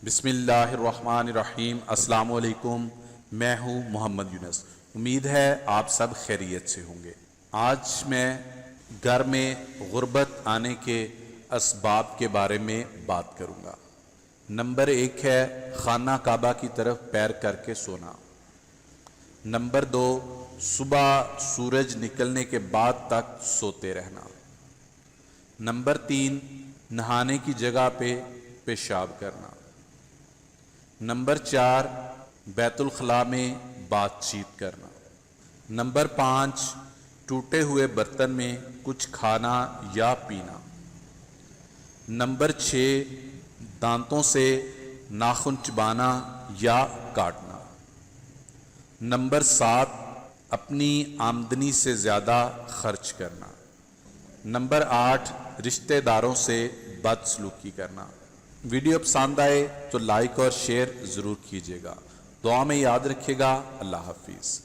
بسم اللہ الرحمن الرحیم۔ السلام علیکم، میں ہوں محمد یونس۔ امید ہے آپ سب خیریت سے ہوں گے۔ آج میں گھر میں غربت آنے کے اسباب کے بارے میں بات کروں گا۔ نمبر 1 ہے خانہ کعبہ کی طرف پیر کر کے سونا۔ نمبر 2 صبح سورج نکلنے کے بعد تک سوتے رہنا۔ نمبر 3 نہانے کی جگہ پہ پیشاب کرنا۔ نمبر 4 بیت الخلاء میں بات چیت کرنا۔ نمبر 5 ٹوٹے ہوئے برتن میں کچھ کھانا یا پینا۔ نمبر 6 دانتوں سے ناخن چبانا یا کاٹنا۔ نمبر 7 اپنی آمدنی سے زیادہ خرچ کرنا۔ نمبر 8 رشتہ داروں سے بدسلوکی کرنا۔ ویڈیو پسند آئے تو لائک اور شیئر ضرور کیجیے گا۔ دعا میں یاد رکھیے گا۔ اللہ حافظ۔